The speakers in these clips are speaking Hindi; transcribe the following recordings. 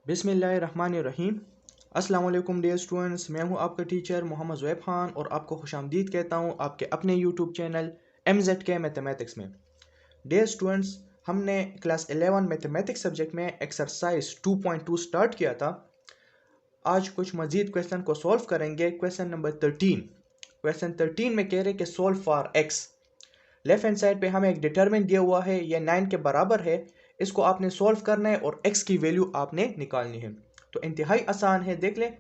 बिस्मिल्लाहिर्रहमानिर्रहीम। अस्सलाम वालेकुम डियर स्टूडेंट्स, मैं हूं आपका टीचर मोहम्मद ज़ुएब खान और आपको खुशामदीद कहता हूं आपके अपने यूट्यूब चैनल MZK मैथमेटिक्स में। डियर स्टूडेंट्स, हमने क्लास 11 मैथमेटिक्स सब्जेक्ट में एक्सरसाइज 2.2 स्टार्ट किया था। आज कुछ मज़ीद क्वेश्चन को सॉल्व करेंगे। Question number 13। क्वेश्चन 13 में कह रहे कि solve for x. Left hand side पे हमें एक डिटरमिनेंट दिया हुआ है, ये 9 के बराबर है। इसको आपने सॉल्व करना है और x की वैल्यू आपने निकालनी है। तो इंतहाई आसान है, देख ले।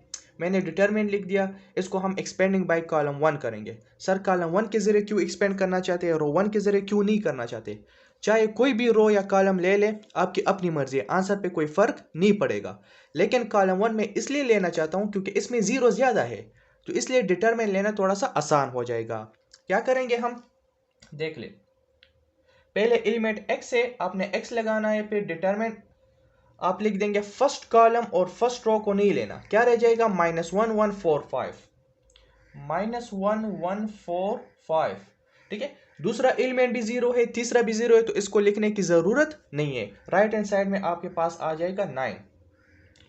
मैंने डिटरमिनेंट लिख दिया, इसको हम एक्सपेंडिंग बाय कॉलम 1 करेंगे। सर कॉलम 1 के जरिए क्यों एक्सपेंड करना चाहते हैं, रो 1 के जरिए क्यों नहीं करना चाहते? चाहे कोई भी रो या कॉलम ले ले, आपकी अपनी मर्जी है, आंसर पे कोई फर्क नहीं पड़ेगा। लेकिन कॉलम 1 में इसलिए लेना चाहता हूं क्योंकि इसमें जीरो ज्यादा है, तो इसलिए डिटरमिनेंट लेना थोड़ा सा आसान हो जाएगा। क्या करेंगे हम, देख ले। पहले एलिमेंट x है, आपने x लगाना है, फिर डिटरमिनेंट आप लिख देंगे। फर्स्ट कॉलम और फर्स्ट रो को नहीं लेना, क्या रह जाएगा? -1145, -1145। ठीक है, दूसरा एलिमेंट भी जीरो है, तीसरा भी जीरो है, तो इसको लिखने की जरूरत नहीं है। राइट हैंड साइड में आपके पास आ जाएगा 9,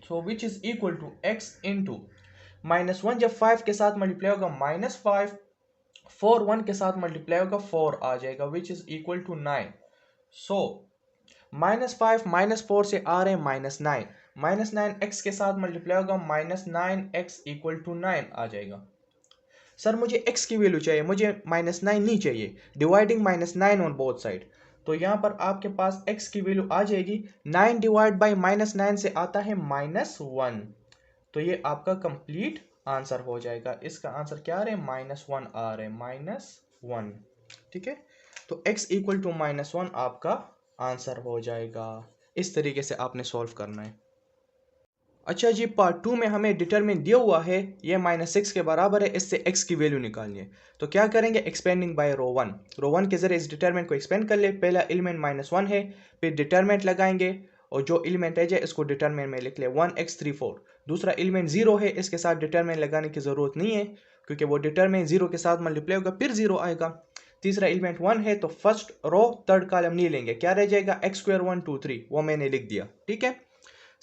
so which is equal to x into -1 जब 5 के साथ मल्टीप्लाई होगा -5, 4 1 के साथ मल्टीप्लाई होगा 4 आ जाएगा, विच इज इक्वल टू 9। सो -5 -4 से आ रहे हैं -9, -9 x के साथ मल्टीप्लाई होगा -9x इक्वल टू 9 आ जाएगा। सर मुझे x की वैल्यू चाहिए, मुझे -9 नहीं चाहिए। डिवाइडिंग -9 ऑन बोथ साइड, तो यहाँ पर आपके पास x की वैल्यू आ जाएगी 9 डिवाइड बाई -9 से आता है -1, तो ये आपका कंप्लीट आंसर हो जाएगा। इसका आंसर क्या आ रहे हैं? -1 आ रहे हैं, -1। ठीक है, तो x इक्वल टू -1 आपका आंसर हो जाएगा। इस तरीके से आपने सॉल्व करना है। अच्छा जी, पार्ट 2 में हमें डिटरमिनेंट दिया हुआ है, ये -6 के बराबर है, इससे x की वैल्यू निकालनी है। तो क्या करेंगे? एक्सपेंडिंग बाय रो 1। रो 1 के जरिए इस डिटरमिनेंट को एक्सपेंड कर ले। पहला एलिमेंट -1 है, फिर डिटरमिनेंट लगाएंगे और जो एलिमेंट है इसको डिटरमिनेंट में लिख ले 1x34। दूसरा एलिमेंट 0 है, इसके साथ डिटरमिनेंट लगाने की जरूरत नहीं है क्योंकि वो डिटरमिनेंट 0 के साथ मल्टीप्लाई होगा फिर 0 आएगा। तीसरा एलिमेंट 1 है, तो फर्स्ट रो थर्ड कॉलम नहीं लेंगे, क्या रह जाएगा? x² 1 2 3, वो मैंने लिख दिया। ठीक है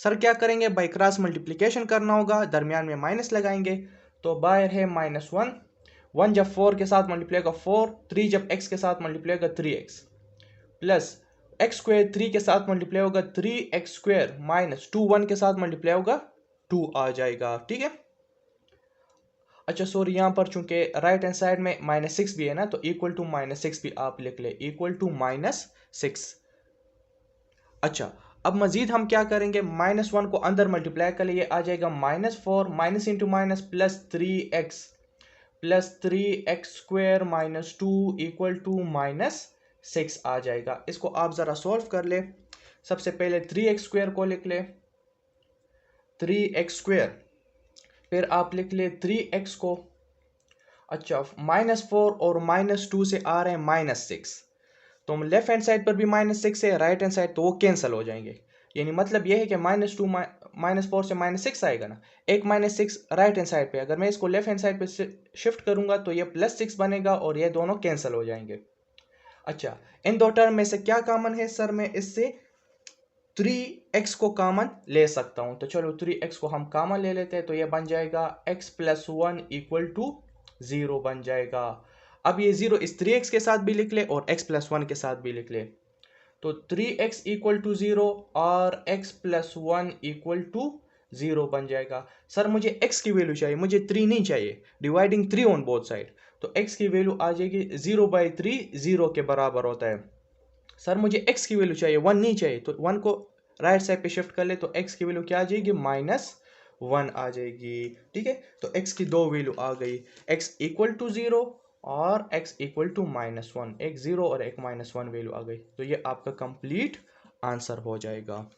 सर, क्या करेंगे? बाय क्रॉस मल्टीप्लिकेशन करना होगा, दरमियान में माइनस लगाएंगे, तो बाहर है -1, 1 जब 4 के साथ मल्टीप्लाई होगा 4, 3 जब x के साथ मल्टीप्लाई होगा 3x, प्लस x² 3 के साथ मल्टीप्लाई होगा 3x² माइनस 2 1 के साथ मल्टीप्लाई होगा 2 आ जाएगा। ठीक है, अच्छा सॉरी, यहाँ पर चूंकि राइट हैंड साइड में -6 भी है ना, तो इक्वल टू -6 भी आप लिख ले, इक्वल टू -6। अच्छा, अब मजीद हम क्या करेंगे? -1 को अंदर मल्टीप्लाई कर ले, ये आ जाएगा -4, minus into minus plus 3x² -2 equal to -6 आ जाएगा। इसको आप जरा सॉल्व कर ले। सबसे पहले 3x² को लिख ले, 3x², फिर आप लिख ले 3x को। अच्छा, -4 और -2 से आ रहे हैं -6, तो लेफ्ट हैंड साइड पर भी -6 है, राइट हैंड साइड, तो वो कैंसिल हो जाएंगे। यानी मतलब ये है कि -2 -4 से -6 आएगा ना, एक -6 राइट हैंड साइड पे, अगर मैं इसको लेफ्ट हैंड साइड पे शिफ्ट करूंगा तो ये +6 बनेगा और ये दोनों कैंसिल हो जाएंगे। अच्छा, इन दो टर्म में से क्या कॉमन है? सर मैं इससे 3x को कॉमन ले सकता हूं, तो चलो 3x को हम कॉमन ले लेते हैं, तो ये बन जाएगा x + 1 इक्वल टू 0 बन जाएगा। अब ये 0 इस 3x के साथ भी लिख ले और x + 1 के साथ भी लिख ले, तो 3x इक्वल टू 0 और x + 1 इक्वल टू 0 बन जाएगा। सर मुझे x की वैल्यू चाहिए, मुझे 3 नहीं चाहिए। डिवाइडिंग 3 ऑन बोथ साइड, तो x की वैल्यू आ जाएगी 0/3, 0 के बराबर होता है। सर मुझे x की वैल्यू चाहिए, 1 नहीं चाहिए, तो 1 को राइट साइड पे शिफ्ट कर ले, तो x की वैल्यू क्या आ जाएगी? -1 आ जाएगी। ठीक है, तो x की दो वैल्यू आ गई, x इक्वल टू 0 और x इक्वल टू -1, एक 0 और एक -1 वैल्यू आ गई, तो ये आपका कंप्लीट आंसर हो जाएगा।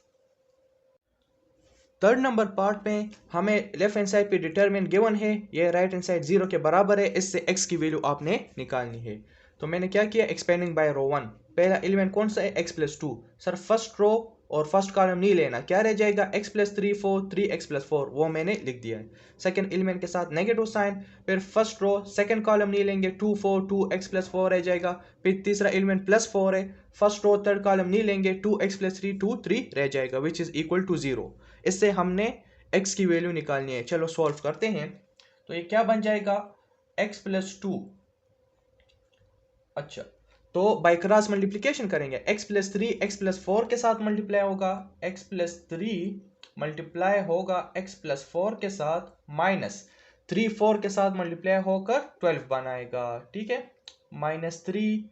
थर्ड नंबर पार्ट में हमें लेफ्ट हैंड साइड पे डिटरमिनेंट गिवन है, ये राइट हैंड साइड 0 के बराबर है, इससे x की वैल्यू आपने निकालनी है। तो मैंने क्या किया? एक्सपेंडिंग बाय रो 1। पहला एलिमेंट कौन सा है? x + 2। सर फर्स्ट रो और फर्स्ट कॉलम नहीं लेना, क्या रह जाएगा? x + 3 4, 3x + 4, वो मैंने लिख दिया है। सेकंड एलिमेंट के साथ नेगेटिव साइन, फिर फर्स्ट रो सेकंड कॉलम नहीं लेंगे, 2 4, 2x + 4 रह जाएगा। फिर तीसरा एलिमेंट +4 है, फर्स्ट रो थर्ड कॉलम नहीं लेंगे, 2x + 3 2 3 रह जाएगा, विच इज इक्वल टू 0। इससे हमने x की वैल्यू निकालनी है। चलो सॉल्व करते हैं। तो ये क्या बन जाएगा, x + 2। अच्छा, तो बाय क्रॉस मल्टीप्लिकेशन करेंगे, x + 3 x + 4 के साथ मल्टीप्लाई होगा, x + 3 मल्टीप्लाई होगा x + 4 के साथ, माइनस 3 4 के साथ मल्टीप्लाई होकर 12 बनाएगा। ठीक है, -3।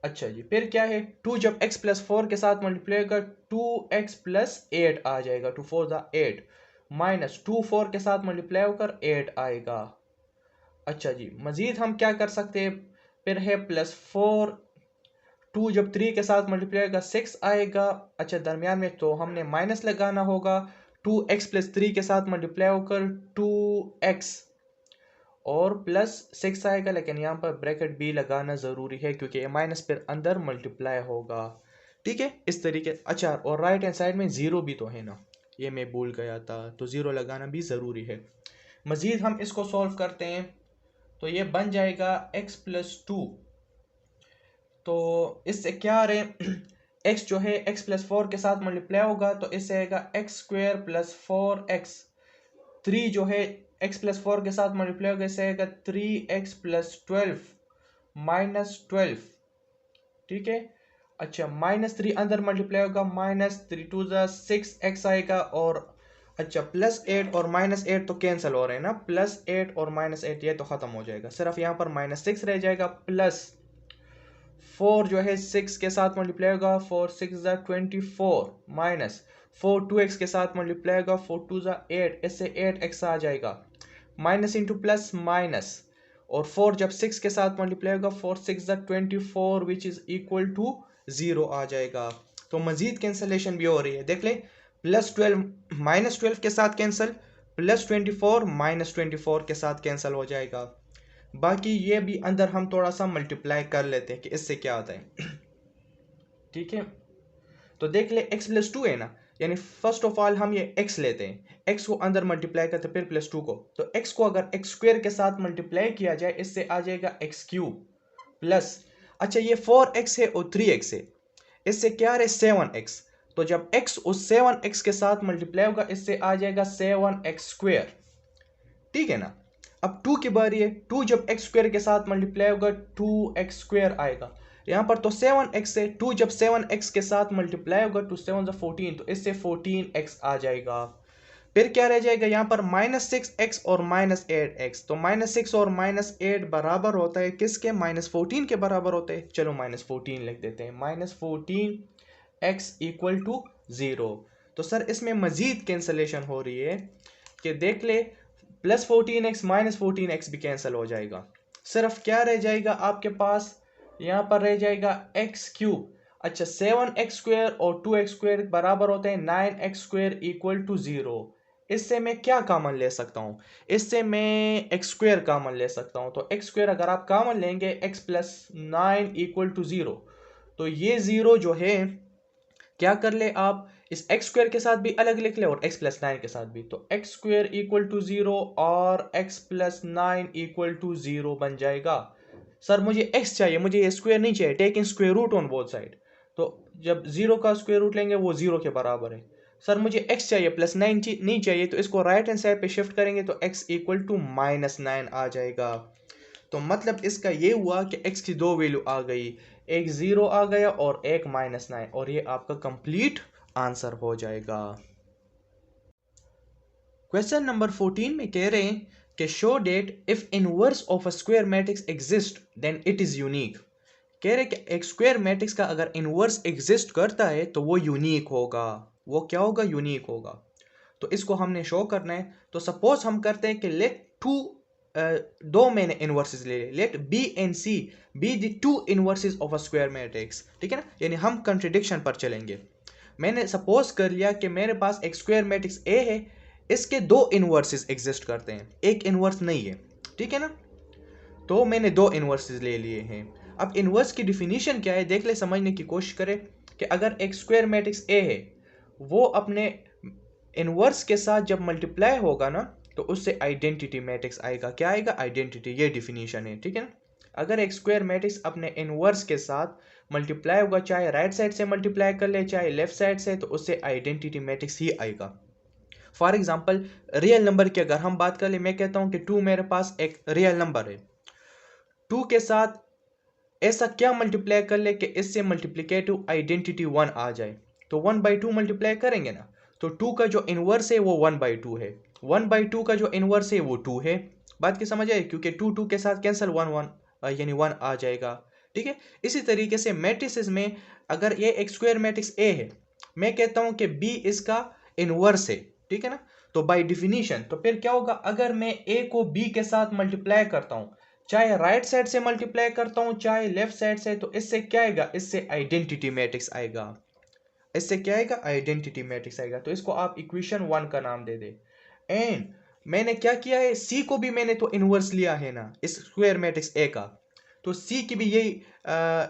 अच्छा जी, फिर क्या है, 2 जब x + 4 के साथ मल्टीप्लाई होगा 2x + 8 आ जाएगा, 2 4 8, माइनस 2 4 के साथ मल्टीप्लाई होकर 8 आएगा। अच्छा जी, मजीद हम क्या कर सकते हैं, फिर है +4, 2 जब 3 के साथ मल्टीप्लाई होगा 6 आएगा। अच्छा, दरमियान में तो हमने माइनस लगाना होगा, 2x + 3 के साथ मल्टीप्लाई होकर 2x और +6 आएगा, लेकिन यहाँ पर ब्रैकेट भी लगाना ज़रूरी है क्योंकि ये माइनस फिर अंदर मल्टीप्लाई होगा। ठीक है, इस तरीके। अच्छा, और राइट हैंड साइड में 0 भी तो है ना, ये मैं भूल गया था, तो 0 लगाना भी ज़रूरी है। मज़ीद हम इसको सॉल्व करते हैं, तो ये बन जाएगा x + 2। तो इससे क्या आ रहे x जो है x + 4 के साथ मल्टीप्लाई होगा, तो इससे आएगा x² + 4x। 3 जो है x + 4 के साथ मल्टीप्लाई होगा, इससे आएगा 3x + 12 -12। ठीक है, अच्छा, -3 अंदर मल्टीप्लाई होगा, -3 2 6x आएगा, और अच्छा +8 और -8 तो कैंसिल हो रहे हैं ना, +8 और -8 ये तो ख़त्म हो जाएगा, सिर्फ यहाँ पर -6 रह जाएगा, प्लस 4 जो है 6 के साथ मल्टीप्लाई होगा, 4 6 24, माइनस 4 2x के साथ मल्टीप्लाई होगा, 4 2 8, इससे 8x आ जाएगा, माइनस इंटू प्लस माइनस, और 4 जब 6 के साथ मल्टीप्लाई होगा, 4 6 24 विच इज इक्वल टू 0 आ जाएगा। तो मजीद कैंसलेशन भी हो रही है, देख ले, +12 -12 के साथ कैंसिल, +24 -24 के साथ कैंसिल हो जाएगा। बाकी ये भी अंदर हम थोड़ा सा मल्टीप्लाई कर लेते हैं कि इससे क्या आता है। ठीक है, तो देख ले x + 2 है ना, यानी फर्स्ट ऑफ ऑल हम ये x लेते हैं, x को अंदर मल्टीप्लाई करते हैं, फिर +2 को, तो x को अगर x² के साथ मल्टीप्लाई किया जाए, इससे आ जाएगा x³ प्लस, अच्छा ये 4x है और 3x है, इससे क्या है 7x, तो जब x उस 7x के साथ मल्टीप्लाई होगा, इससे आ जाएगा 7x²। ठीक है ना, अब 2 की बारी है, 2 जब x² के साथ मल्टीप्लाई होगा 2x² आएगा, यहाँ पर तो 7x है, 2 जब 7x के साथ मल्टीप्लाई होगा, 2 7 14, तो इससे 14x आ जाएगा। फिर क्या रह जाएगा यहाँ पर, -6x और -8x, तो -6 और -8 बराबर होता है किसके, -14 के बराबर होते हैं। चलो -14 लिख देते हैं, -14x = 0। तो सर इसमें मजीद कैंसलेशन हो रही है कि देख ले, +14x -14x भी कैंसिल हो जाएगा, सिर्फ क्या रह जाएगा आपके पास, यहाँ पर रह जाएगा x³। अच्छा, 7x² और 2x² बराबर होते हैं 9x² = 0। इससे मैं क्या कॉमन ले सकता हूँ, इससे मैं x² कॉमन ले सकता हूँ, तो x² अगर आप कॉमन लेंगे, x + 9 = 0, तो ये 0 जो है क्या कर ले आप, इस x² के साथ भी अलग लिख ले और x + 9 के साथ भी, तो x² = 0 और x + 9 = 0 बन जाएगा। सर मुझे x चाहिए, मुझे ये स्क्वायर नहीं चाहिए, taking square root on both side, तो जब 0 का स्क्वायर रूट लेंगे वो 0 के बराबर है। सर मुझे x चाहिए, +9 नहीं चाहिए, तो इसको राइट हैंड साइड पे शिफ्ट करेंगे तो x = -9 आ जाएगा। तो मतलब इसका ये हुआ कि x की दो वैल्यू आ गई, एक 0 आ गया और एक -9, और ये आपका कंप्लीट आंसर हो जाएगा। क्वेश्चन नंबर 14 में कह रहे हैं कि show that if inverse of a square matrix exist then it is unique. कह रहे कि एक स्क्वायर मैट्रिक्स का अगर इनवर्स एग्जिस्ट करता है तो वो यूनिक होगा। वो क्या होगा, यूनिक होगा। तो इसको हमने शो करना है। तो सपोज हम करते हैं कि लेट दो मैंने इनवर्सेस ले लिए, let B and C be the two inverses of a square matrix. ठीक है ना, यानी हम कंट्रडिक्शन पर चलेंगे। मैंने सपोज कर लिया कि मेरे पास एक स्क्वायर मैट्रिक्स ए है, इसके दो इनवर्सेस एग्जिस्ट करते हैं, एक इनवर्स नहीं है। ठीक है ना, तो मैंने दो इनवर्सेस ले लिए हैं। अब इनवर्स की डिफिनीशन क्या है, देख ले, समझने की कोशिश करें कि अगर एक स्क्वायर मैट्रिक्स ए है, वो अपने इनवर्स के साथ जब मल्टीप्लाई होगा ना, तो उससे आइडेंटिटी मैट्रिक्स आएगा। क्या आएगा, आइडेंटिटी। ये डिफिनीशन है। ठीक है ना, अगर एक स्क्वायर मैट्रिक्स अपने इनवर्स के साथ मल्टीप्लाई होगा, चाहे राइट साइड से मल्टीप्लाई कर ले चाहे लेफ्ट साइड से, तो उससे आइडेंटिटी मैट्रिक्स ही आएगा। फॉर एग्जांपल रियल नंबर की अगर हम बात कर ले, मैं कहता हूं कि 2 मेरे पास एक रियल नंबर है, 2 के साथ ऐसा क्या मल्टीप्लाई कर ले कि इससे मल्टीप्लिकेटिव आइडेंटिटी 1 आ जाए। तो 1/2 मल्टीप्लाई करेंगे ना, तो 2 का जो इनवर्स है वो 1/2 है, 1/2 का जो इनवर्स है वो 2 है। बात की समझ आए, क्योंकि 2 2 के साथ कैंसिल 1 1 यानी 1 आ जाएगा। ठीक है, इसी तरीके से मैट्रिसेस में अगर ये एक स्क्वायर मैट्रिक्स ए है, मैं कहता हूं कि बी इसका इनवर्स है, ठीक है ना, तो बाय डिफिनीशन तो फिर क्या होगा, अगर मैं ए को बी के साथ मल्टीप्लाई करता हूं, चाहे राइट साइड से मल्टीप्लाई करता हूं चाहे लेफ्ट साइड से, तो इससे क्या आएगा, इससे आइडेंटिटी मैट्रिक्स आएगा। इससे क्या आएगा, आइडेंटिटी मैट्रिक्स आएगा। तो इसको आप इक्वेशन 1 का नाम दे दे। एंड मैंने क्या किया है, सी को भी मैंने तो इनवर्स लिया है ना इस स्क्वायर मैट्रिक्स ए का, तो सी की भी यही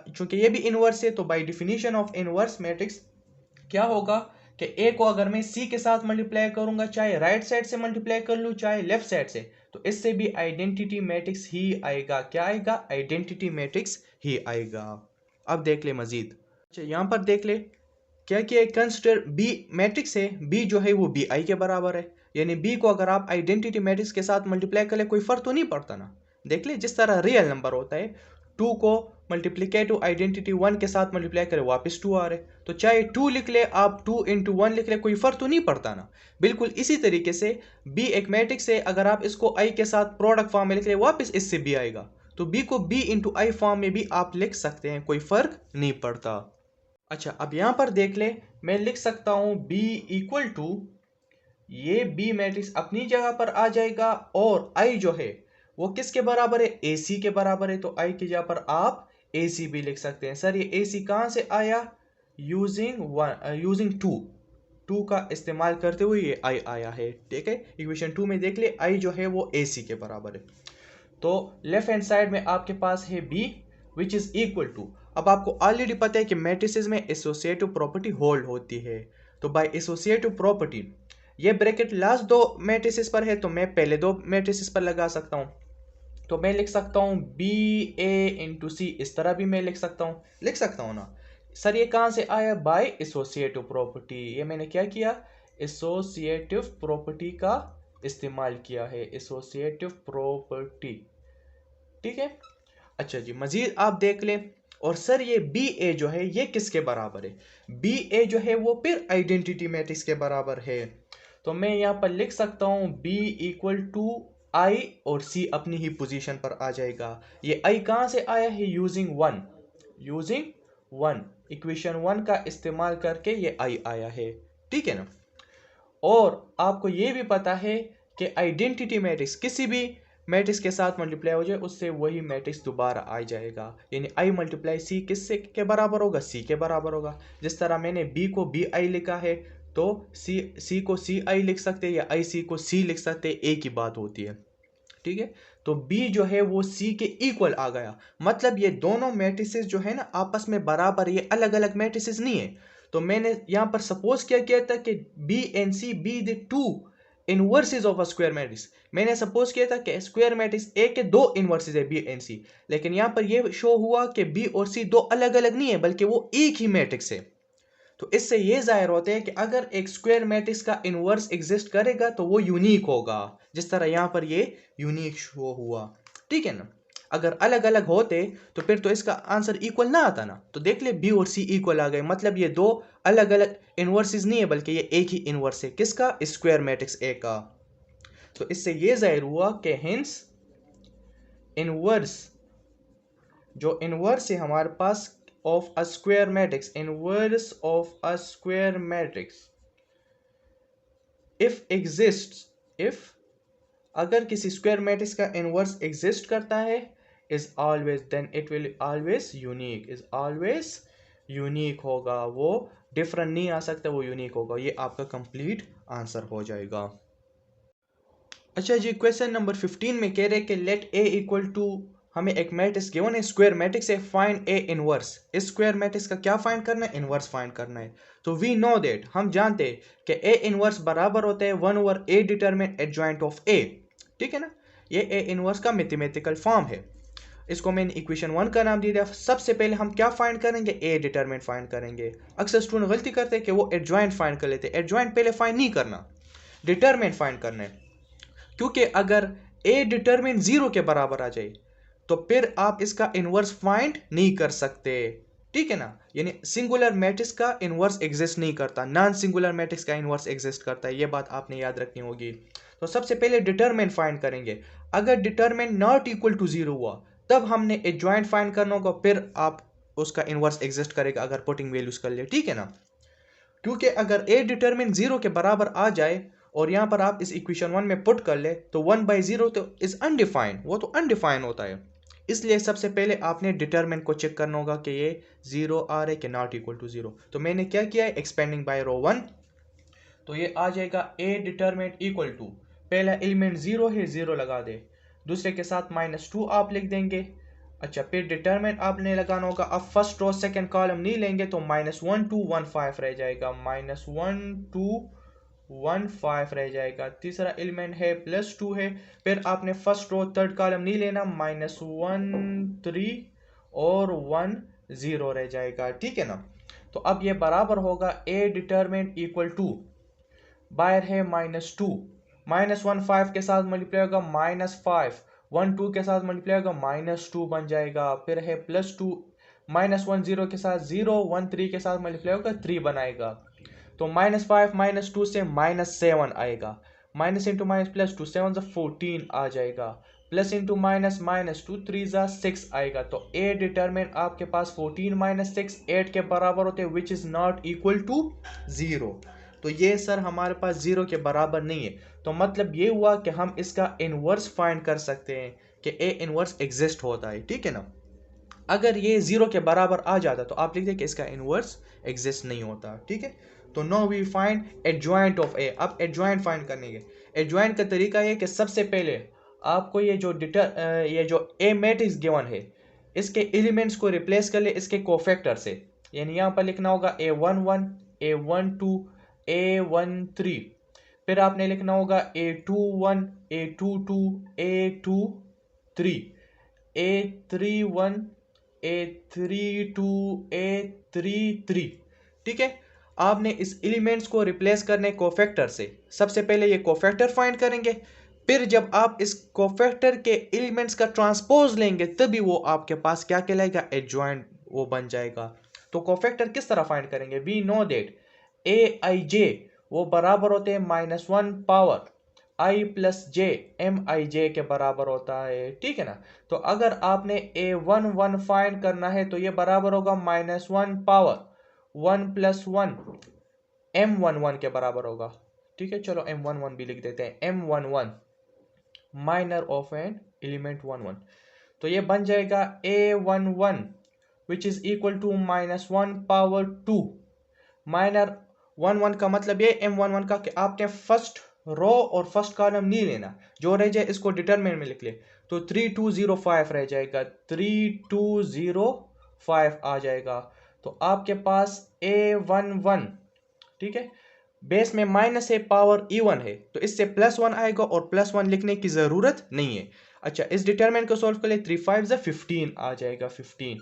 चूंकि ये भी इनवर्स है, तो by definition of inverse matrix क्या होगा कि ए को अगर मैं सी के साथ मल्टीप्लाई करूंगा, चाहे राइट साइड से मल्टीप्लाई कर लूं चाहे लेफ्ट साइड से, तो इससे भी आइडेंटिटी मैट्रिक्स ही आएगा। क्या आएगा, आइडेंटिटी मैट्रिक्स ही आएगा। अब देख ले मजीद, अच्छा यहां पर देख ले क्या किया, कंसिडर बी मैट्रिक्स है, बी जो है वो बी आई के बराबर है, यानी बी को अगर आप आइडेंटिटी मैट्रिक्स के साथ मल्टीप्लाई कर ले कोई फर्क तो नहीं पड़ता ना। देख ले जिस तरह रियल नंबर होता है, 2 को मल्टीप्लिकेटिव आइडेंटिटी 1 के साथ मल्टीप्लाई करे वापस 2 आ रहे, तो चाहे 2 लिख ले आप 2 × 1 लिख ले कोई फर्क तो नहीं पड़ता ना। बिल्कुल इसी तरीके से बी एक मैट्रिक्स है, अगर आप इसको आई के साथ प्रोडक्ट फॉर्म में लिख ले वापस इससे बी आएगा, तो बी को बी × आई फॉर्म में भी आप लिख सकते हैं, कोई फर्क नहीं पड़ता। अच्छा अब यहां पर देख ले, मैं लिख सकता हूं b इक्वल टू, ये b मैट्रिक्स अपनी जगह पर आ जाएगा, और i जो है वो किसके बराबर है, ac के बराबर है, तो i की जगह पर आप ac भी लिख सकते हैं। सर ये ac कहां से आया, यूजिंग 2 का इस्तेमाल करते हुए ये i आया है। ठीक है, इक्वेशन 2 में देख ले i जो है वो ac के बराबर है, तो लेफ्ट हैंड साइड में आपके पास है b which is equal to, अब आपको ऑलरेडी पता है कि मैट्रिसेस में एसोसिएटिव प्रॉपर्टी होल्ड होती है, तो बाय एसोसिएटिव प्रॉपर्टी ये ब्रैकेट लास्ट 2 मैट्रिसेस पर है, तो मैं पहले 2 मैट्रिसेस पर लगा सकता हूं, तो मैं लिख सकता हूं BA × C, इस तरह भी मैं लिख सकता हूं ना। सर ये कहां से आया, बाय एसोसिएटिव प्रॉपर्टी, ये मैंने क्या किया, एसोसिएटिव प्रॉपर्टी का इस्तेमाल किया है, एसोसिएटिव प्रॉपर्टी। ठीक है, अच्छा जी मजीद आप देख लें, और सर ये बी ए जो है ये किसके बराबर है, बी ए जो है वो फिर आइडेंटिटी मैट्रिक्स के बराबर है, तो मैं यहाँ पर लिख सकता हूँ b इक्वल टू आई, और c अपनी ही पोजीशन पर आ जाएगा। ये i कहाँ से आया है, यूजिंग 1 इक्वेशन 1 का इस्तेमाल करके ये i आया है। ठीक है ना, और आपको ये भी पता है कि आइडेंटिटी मैट्रिक्स किसी भी मैट्रिक्स के साथ मल्टीप्लाई हो जाए उससे वही मैट्रिक्स दोबारा आ जाएगा, यानी i मल्टीप्लाई c किससे के बराबर होगा, c के बराबर होगा। जिस तरह मैंने b को bi लिखा है, तो c को ci लिख सकते हैं या ic को c लिख सकते हैं, एक ही बात होती है। ठीक है, तो b जो है वो c के इक्वल आ गया, मतलब ये दोनों मैट्रिसेस जो है ना आपस में बराबर, ये अलग अलग मैट्रिसेस नहीं है। तो मैंने यहाँ पर सपोज क्या किया था कि b and c be the two inverses of a square matrix, मैंने सपोज किया था कि स्क्वायर मैट्रिक्स ए के 2 इनवर्सेस है बी एंड सी, लेकिन यहां पर ये शो हुआ कि बी और सी 2 अलग अलग नहीं है बल्कि वो एक ही मैट्रिक्स है। तो इससे ये जाहिर होता है कि अगर एक स्क्वायर मैट्रिक्स का इनवर्स एग्जिस्ट करेगा तो वो यूनिक होगा, जिस तरह यहां पर ये यूनिक शो हुआ। ठीक है ना, अगर अलग अलग होते तो फिर तो इसका आंसर इक्वल ना आता ना। तो देख ले बी और सी इक्वल आ गए, मतलब ये 2 अलग अलग इनवर्सेस नहीं है बल्कि ये एक ही इनवर्स है, किसका, स्क्वायर मैट्रिक्स ए का। तो इससे ये जाहिर हुआ कि हिंस इनवर्स, जो इनवर्स है हमारे पास of a square matrix, inverse of a square matrix if exists, if अगर किसी स्क्वायर मैट्रिक्स का इनवर्स एग्जिस्ट करता है, is always, then it will always unique, is always unique होगा, वो डिफरेंट नहीं आ सकता, वो यूनिक होगा। ये आपका कंप्लीट आंसर हो जाएगा। अच्छा जी, क्वेश्चन नंबर 15 में कह रहे हैं कि लेट a इक्वल टू, हमें एक मैट्रिक्स गिवन है, स्क्वायर मैट्रिक्स है, फाइंड a इनवर्स। इस स्क्वायर मैट्रिक्स का क्या फाइंड करना है, इनवर्स फाइंड करना है। तो वी नो दैट, हम जानते हैं कि a इनवर्स बराबर होता है 1/a determine adjoint of a। ठीक है ना, ये a इनवर्स का मैथमेटिकल फॉर्म है, इसको मैंने इक्वेशन 1 का नाम दिया। सबसे पहले हम क्या फाइंड करेंगे, ए डिटरमिनेंट फाइंड करेंगे। अक्सर स्टूडेंट गलती करते हैं कि वो एडजॉइंट फाइंड कर लेते हैं, एडजॉइंट पहले फाइंड नहीं करना। डिटरमिनेंट फाइंड करना है, क्योंकि अगर ए डिटरमिनेंट 0 के बराबर आ जाए तो फिर आप इसका इनवर्स फाइंड नहीं कर सकते, ठीक है ना। यानी सिंगुलर मैट्रिक्स का इनवर्स एग्जिस्ट नहीं करता, नॉन सिंगुलर मैट्रिक्स का इनवर्स एग्जिस्ट करता है, ये बात आपने याद रखनी होगी। तो सबसे पहले डिटरमिनेंट फाइंड करेंगे। अगर डिटरमिनेंट नॉट इक्वल टू 0 हुआ तब हमने एडजॉइंट फाइंड करना होगा, फिर आप उसका इनवर्स एग्जिस्ट करेगा अगर पुटिंग वैल्यूज कर ले, ठीक है ना। क्योंकि अगर ए डिटरमिनेंट 0 के बराबर आ जाए और यहां पर आप इस इक्वेशन 1 में पुट कर ले तो 1/0 तो इज अनडिफाइंड, वो तो अनडिफाइंड होता है। इसलिए सबसे पहले आपने डिटरमिनेंट को चेक करना होगा कि ये 0 आ रहा है कि नॉट इक्वल टू 0। तो मैंने क्या किया है, एक्सपेंडिंग बाय रो 1, तो ये आ जाएगा ए डिटरमिनेंट इक्वल टू, पहला एलिमेंट 0 है 0 लगा दे, दूसरे के साथ -2 आप लिख देंगे। अच्छा, फिर डिटरमिनेंट आपने लगाना होगा। अब फर्स्ट रो सेकंड कॉलम नहीं लेंगे तो -1 2 1 5 रह जाएगा, -1 2 1 5 रह जाएगा। तीसरा एलिमेंट है +2 है, फिर आपने फर्स्ट रो थर्ड कॉलम नहीं लेना, -1 3 और 1 0 रह जाएगा, ठीक है ना। तो अब ये बराबर होगा ए डिटरमिनेंट इक्वल टू, बाहर है -2, -1 5 के साथ मल्टीप्लाई होगा -5, 1 2 के साथ मल्टीप्लाई होगा -2 बन जाएगा, फिर है +2, -1 0 के साथ 0, 1 3 के साथ मल्टीप्लाई होगा 3 बनाएगा। तो -5 -2 से -7 आएगा, माइनस इंटू माइनस +2 7 ज़ा 14 आ जाएगा, प्लस इंटू माइनस -2 3 ज़ा 6 आएगा। तो ए डिटरमिनेंट आपके पास 14 - 6 8 के बराबर होते हैं, which is not equal to 0। तो ये सर हमारे पास 0 के बराबर नहीं है, तो मतलब ये हुआ कि हम इसका इनवर्स फाइंड कर सकते हैं कि ए इनवर्स एग्जिस्ट होता है, ठीक है ना। अगर ये 0 के बराबर आ जाता तो आप लिख दें कि इसका इनवर्स एग्जिस्ट नहीं होता, ठीक है। तो now we find adjoint of A. अब एडजॉइंट फाइंड करने के एडजॉइंट का तरीका है कि सबसे पहले आपको ये जो ए मैट्रिक्स गिवन है इसके एलिमेंट्स को रिप्लेस कर ले इसके कोफैक्टर से। यानी यहाँ पर लिखना होगा A11 A12 A13, फिर आपने लिखना होगा A21 A22 A23 A31 A32 A33, ठीक है। आपने इस एलिमेंट्स को रिप्लेस करने कोफैक्टर से। सबसे पहले ये कोफैक्टर फाइंड करेंगे, फिर जब आप इस कोफैक्टर के एलिमेंट्स का ट्रांसपोज लेंगे तभी वो आपके पास क्या कहलाएगा, एडजॉइंट वो बन जाएगा। तो कोफैक्टर किस तरह फाइंड करेंगे, we know that A I J वो बराबर होते हैं -1 power i plus J M I J के बराबर होता है, ठीक है ना। तो अगर आपने A11 फाइंड करना है तो ये बराबर होगा -1 पावर 1 + 1 M11 के बराबर होगा, ठीक है। चलो M11 भी लिख देते हैं, M11 minor of an element 11। तो ये बन जाएगा A11 which is equal to -1 power 2 minor 11 का मतलब ये M11 का कि आपने फर्स्ट रो और फर्स्ट कॉलम नहीं लेना, जो रह जाए इसको डिटरमिनेंट में लिख ले। तो 3205 रह जाएगा, 3205 आ जाएगा। तो आपके पास A11, ठीक है, बेस में माइनस है पावर इवन है तो इससे +1 आएगा और +1 लिखने की जरूरत नहीं है। अच्छा, इस डिटरमिनेंट को सॉल्व कर ले, 3 5 ज़ा 15 आ जाएगा, 15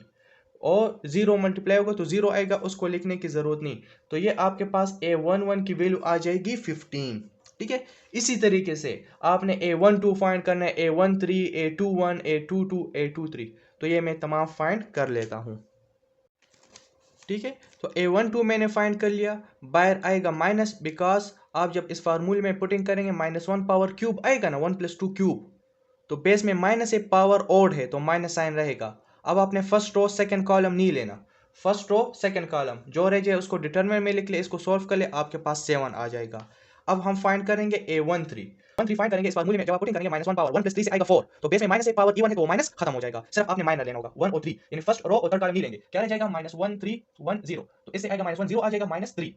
और 0 मल्टीप्लाई होगा तो 0 आएगा, उसको लिखने की जरूरत नहीं। तो ये आपके पास A11 की वैल्यू आ जाएगी 15, ठीक है। इसी तरीके से आपने A12 फाइंड करना है, A13 A21 A22 A23। तो ये मैं तमाम फाइंड कर लेता हूं, ठीक है। तो A12 मैंने फाइंड कर लिया, बाहर आएगा माइनस, बिकॉज आप जब इस फार्मूले में पुटिंग करेंगे -1 पावर क्यूब आएगा ना, 1 + 2 क्यूब, तो बेस में माइनस है, पावर ओड है तो माइनस साइन रहेगा। अब आपने फर्स्ट रो सेकंड कॉलम नहीं लेना, फर्स्ट रो सेकंड कॉलम जो रह जाए उसको डिटरमिनेंट में लिख ले, इसको सॉल्व कर ले, आपके पास 7 आ जाएगा। अब हम फाइंड करेंगे A13 फाइंड करेंगे इस फार्मूले में, जब आप पुटिंग करेंगे -1 पावर 1 + 3 से आएगा 4, तो बेस में माइनस एक पावर इवन है तो वो माइनस खत्म हो जाएगा, सिर्फ आपने माइनर लेना होगा 1 और 3, यानी फर्स्ट रो और थर्ड कॉलम नहीं लेंगे। क्या रह जाएगा, -1 3 1 0, तो इससे आएगा -1 0 आ जाएगा, -3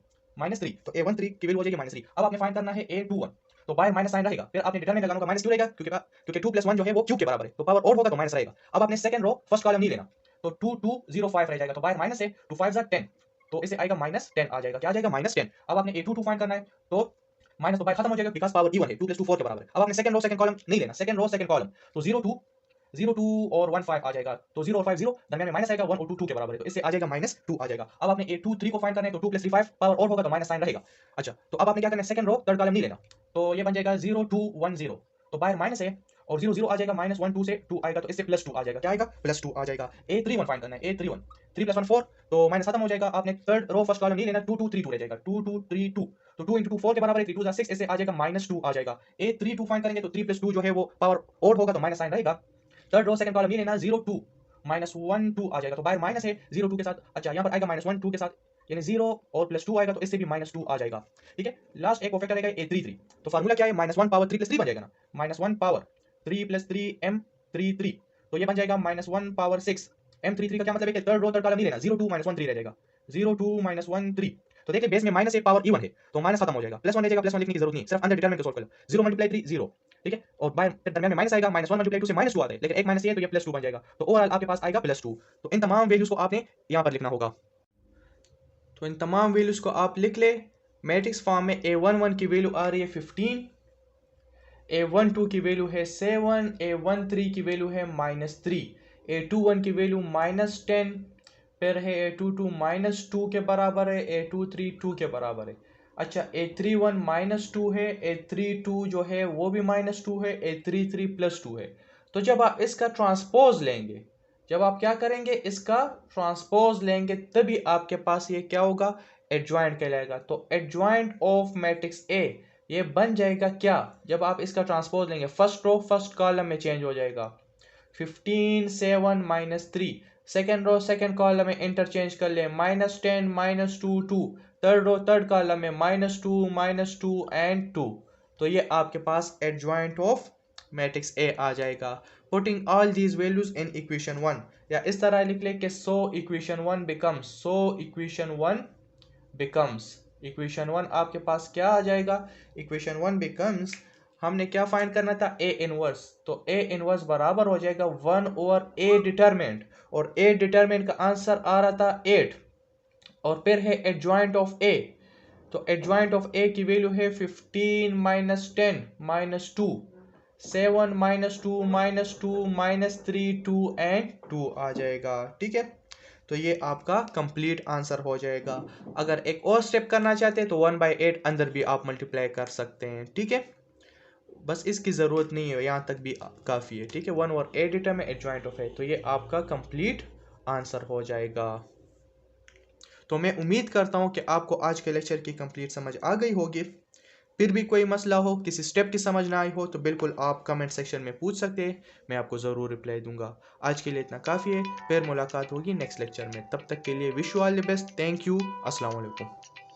तो A13 की वैल्यू हो जाएगी -3। अब आपने फाइंड करना है A21, तो बाहर माइनस साइन रहेगा, फिर आपने डिटरमिनेंट लगाना होगा, -2 रहेगा क्योंकि 2 + 1 जो है वो क्यूब के बराबर है, तो पावर ओड होगा तो माइनस रहेगा। अब आपने सेकंड रो फर्स्ट कॉलम नहीं लेना, तो 2 2 0 5 रह जाएगा, तो बाहर माइनस है, 2 5 ज़ा 10, तो इसे आएगा -10 आ जाएगा। क्या आ जाएगा, -10। अब आपने A22 फाइंड करना है, तो माइनस तो बाहर खत्म हो जाएगा बिकॉज़ पावर इवन है, 2 + 2 4 के बराबर है। अब आपने सेकंड रो सेकंड कॉलम नहीं लेना, सेकंड रो सेकंड कॉलम, तो 0 2 0 2 और 1 5 आ जाएगा, तो 0 और 5 0, दरमियान में माइनस आएगा, 1 और 2 2 के बराबर है, तो इससे आ जाएगा -2 आ जाएगा। अब आपने 8 2 3 को फाइंड करना है, तो 2 + 3 5, पावर और होगा तो माइनस साइन रहेगा। अच्छा, तो अब आपने क्या करना है, सेकंड रो थर्ड कॉलम नहीं लेना, तो ये बन जाएगा 0 2 1 0, तो बाहर माइनस है और 0 0 आ जाएगा, -1 2 से 2 आएगा, तो इससे +2 आ जाएगा। क्या आएगा, +2 आ जाएगा। A31 फाइंड करना है, A31 3 + 1 4, तो माइनस खत्म हो जाएगा। आपने थर्ड रो फर्स्ट कॉलम नहीं लेना, 2 2 3 2 रह जाएगा, 2 2 3 2, तो 2 × 2 4 के बराबर है, 3 2 6, इससे आ जाएगा -2 आ जाएगा। A32 फाइंड करेंगे तो 3 + 2 जो है वो पावर ओड होगा तो माइनस साइन रहेगा। थर्ड रो सेकंड कॉलम नहीं लेना, 0 2 -1 2 आ जाएगा, तो बाहर माइनस है 0 2 के साथ। अच्छा, यहाँ पर आएगा -1 2 के साथ, यानी 0 और +2 आएगा, तो इससे भी -2 आ जाएगा। ठीक है, लास्ट एक फैक्टर रहेगा A33, तो फार्मूला क्या है, -1 पावर 3 + 3 बन जाएगा ना, -1 पावर 3 + 3 M33, तो ये बन जाएगा -1 पावर 6 M33 का क्या मतलब है कि थर्ड रो थर्ड कॉलम नहीं लेना, 0 2 -1 3 रह जाएगा, 0 2 -1 3, तो देखिए बेस में माइनस है, पावर इवन है, तो माइनस खत्म हो जाएगा, +1 रह जाएगा, +1 लिखने की जरूरत नहीं, सिर्फ अंदर डिटरमिनेंट को सोल्व कर लो, 0 × 3 0, ठीक है, और बाहर फिर दरमियान में माइनस आएगा, -1 × 2 से -2 आता है, लेकिन एक माइनस है तो ये +2 बन जाएगा, तो ओवरऑल आपके पास आएगा +2। तो इन तमाम वैल्यूज को आपने यहाँ पर लिखना होगा, तो इन तमाम वैल्यूज को आप लिख ले। मैट्रिक्स फॉर्म में A11 की वैल्यू आ रही है 15, A12 की वैल्यू है 7, A13 की वैल्यू है -3, A21 की वैल्यू -10, फिर है A22 -2 के बराबर है, A23 2 के बराबर है। अच्छा, A31 -2 है, A32 जो है वो भी -2 है, A33 +2 है। तो जब आप इसका ट्रांसपोज लेंगे, जब आप क्या करेंगे, इसका ट्रांसपोज लेंगे, तभी आपके पास ये क्या होगा, एडजॉइंट कहलाएगा। तो एडजॉइंट ऑफ मैट्रिक्स ए ये बन जाएगा क्या, जब आप इसका ट्रांसपोज लेंगे, फर्स्ट रो फर्स्ट कॉलम में चेंज हो जाएगा, 15 7 -3, सेकेंड रो सेकेंड कॉलम में इंटरचेंज कर ले, -10 -2 2, थर्ड रो थर्ड कॉलम में -2 -2 एंड 2, तो ये आपके पास एडजॉइंट ऑफ मैट्रिक्स ए आ जाएगा। Putting all these values in equation 1, या इस तरह लिख ले कि सो इक्वेशन 1 बिकम्स इक्वेशन 1 आपके पास क्या आ जाएगा, इक्वेशन 1 बिकम्स, हमने क्या फाइंड करना था, ए इनवर्स, तो ए इनवर्स बराबर हो जाएगा 1/a डिटरमिनेंट, और a डिटरमिनेंट का आंसर आ रहा था 8, और फिर है एडजॉइंट ऑफ a, तो एडजॉइंट ऑफ a की वैल्यू है 15 -10 -2, 7 -2 -2 -3 2 एंड 2 आ जाएगा। ठीक है, तो ये आपका कंप्लीट आंसर हो जाएगा। अगर एक और स्टेप करना चाहते हैं तो 1/8 अंदर भी आप मल्टीप्लाई कर सकते हैं। ठीक है, बस इसकी ज़रूरत नहीं है, यहाँ तक भी काफ़ी है। ठीक है, 1 और 8 डेटा में एडजॉइंट ऑफ है, तो ये आपका कंप्लीट आंसर हो जाएगा। तो मैं उम्मीद करता हूँ कि आपको आज के लेक्चर की कंप्लीट समझ आ गई होगी। फिर भी कोई मसला हो, किसी स्टेप की समझ ना आई हो, तो बिल्कुल आप कमेंट सेक्शन में पूछ सकते हैं, मैं आपको ज़रूर रिप्लाई दूंगा। आज के लिए इतना काफ़ी है, फिर मुलाकात होगी नेक्स्ट लेक्चर में। तब तक के लिए wish you all the best, thank you, अस्सलाम वालेकुम।